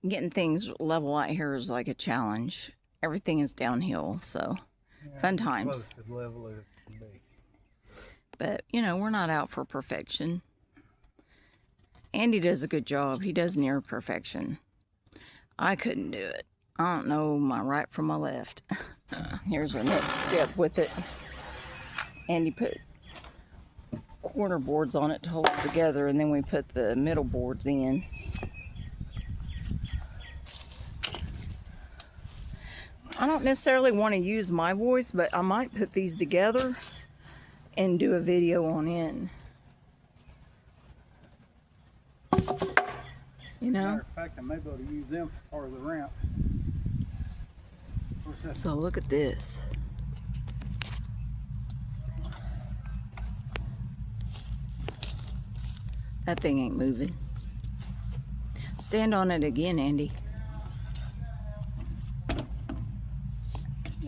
getting things level out here is like a challenge. Everything is downhill, so Yeah, fun it's times. close to the level as it can be. But, you know, we're not out for perfection. Andy does a good job. He does near perfection. I couldn't do it. I don't know my right from my left. Here's our next step with it. Andy put corner boards on it to hold it together, and then we put the middle boards in. I don't necessarily want to use my voice, but I might put these together and do a video on in. You know? Matter of fact, I may be able to use them for part of the ramp. So look at this. That thing ain't moving. Stand on it again, Andy.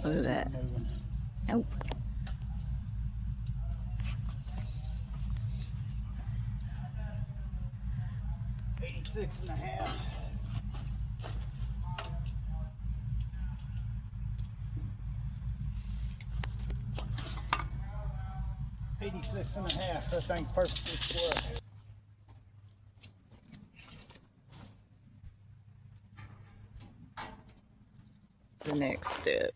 Look at that. Nope. $86 and a half. $86 and a half. That thing's perfectly square. The next step.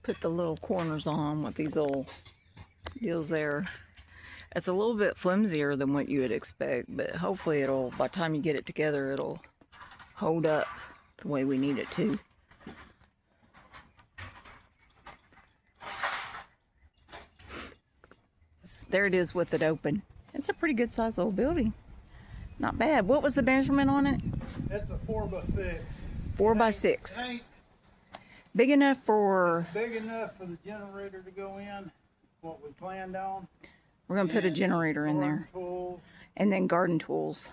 Put the little corners on with these little deals there. It's a little bit flimsier than what you would expect, but hopefully it'll, by the time you get it together, it'll hold up the way we need it to. There it is with it open. It's a pretty good sized little building. Not bad. What was the measurement on it? It's a 4x6. 4x6. It ain't big enough for... big enough for the generator to go in, what we planned on. We're going to put a generator in there. Tools. And then garden tools.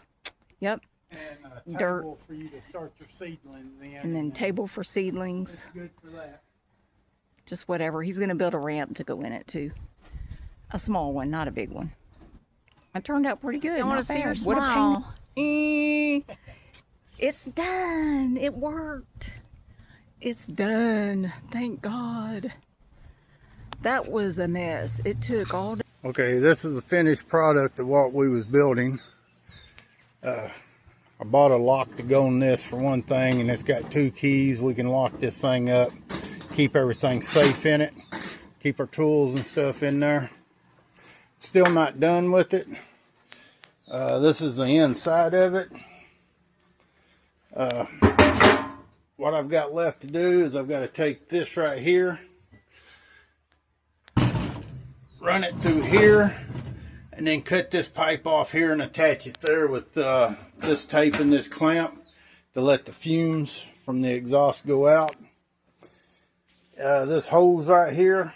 Yep. And a Dirt. table for you to start your seedlings in. And then table for seedlings. It's good for that. Just whatever. He's going to build a ramp to go in it too. A small one, not a big one. It turned out pretty good. I want to see her smile. It's done. It worked. It's done. Thank God. That was a mess. It took all day. Okay, this is the finished product of what we was building. I bought a lock to go on this for one thing, and it's got 2 keys. We can lock this thing up, keep everything safe in it, keep our tools and stuff in there. Still not done with it. This is the inside of it. What I've got left to do is I've got to take this right here, run it through here, and then cut this pipe off here and attach it there with this tape and this clamp to let the fumes from the exhaust go out. This hose right here,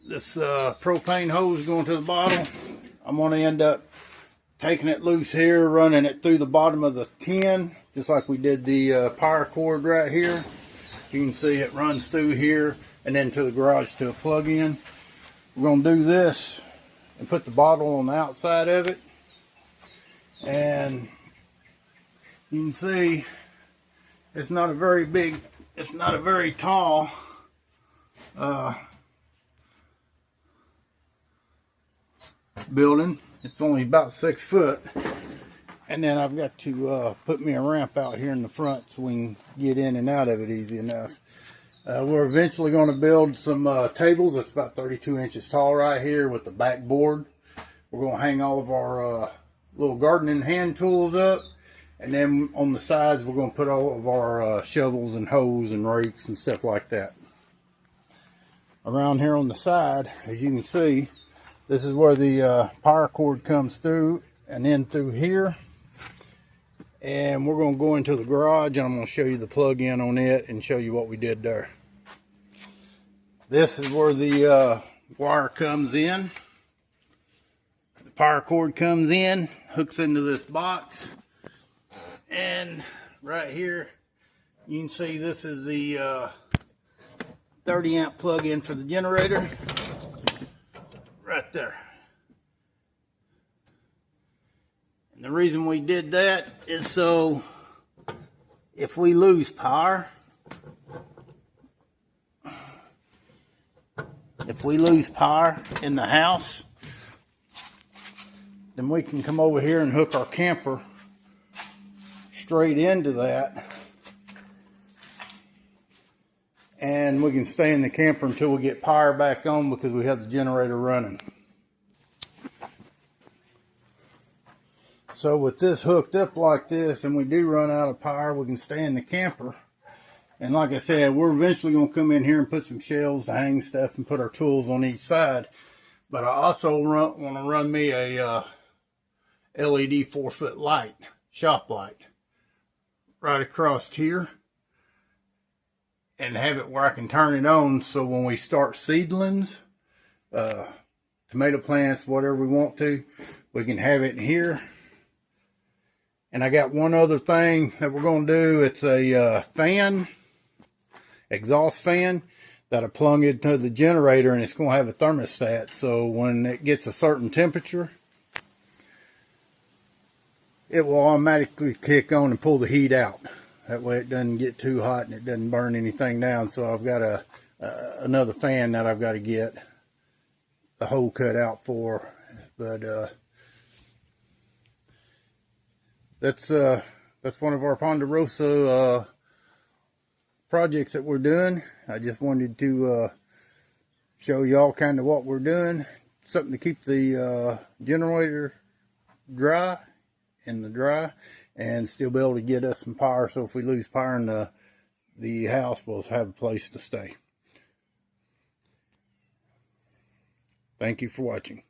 this propane hose going to the bottom, I'm going to end up taking it loose here, running it through the bottom of the tin, just like we did the power cord right here. You can see it runs through here and then to the garage to a plug-in. We're going to do this and put the bottle on the outside of it, and you can see it's not a very big, it's not a very tall building. It's only about 6 foot, and then I've got to put me a ramp out here in the front so we can get in and out of it easy enough. We're eventually going to build some tables. It's about 32 inches tall right here with the backboard. We're going to hang all of our little gardening hand tools up, and then on the sides we're going to put all of our shovels and hoes and rakes and stuff like that. Around here on the side, as you can see, this is where the power cord comes through and in through here. And we're going to go into the garage, and I'm going to show you the plug-in on it and show you what we did there. This is where the wire comes in. The power cord comes in, hooks into this box. And right here, you can see this is the 30 amp plug-in for the generator. Right there. And the reason we did that is so if we lose power, in the house, then we can come over here and hook our camper straight into that, and we can stay in the camper until we get power back on because we have the generator running. So with this hooked up like this and we do run out of power, we can stay in the camper. And like I said, we're eventually going to come in here and put some shelves to hang stuff and put our tools on each side. But I also want to run me a LED 4-foot light, shop light, right across here. And have it where I can turn it on so when we start seedlings, tomato plants, whatever we want to, we can have it in here. And I got one other thing that we're going to do. It's a fan, exhaust fan, that I plug into the generator, and it's going to have a thermostat. So when it gets a certain temperature, it will automatically kick on and pull the heat out. That way it doesn't get too hot and it doesn't burn anything down. So I've got another fan that I've got to get the hole cut out for. But that's one of our Ponderosa projects that we're doing. I just wanted to show y'all kind of what we're doing. Something to keep the generator dry, and still be able to get us some power. So if we lose power in the house, we'll have a place to stay. Thank you for watching.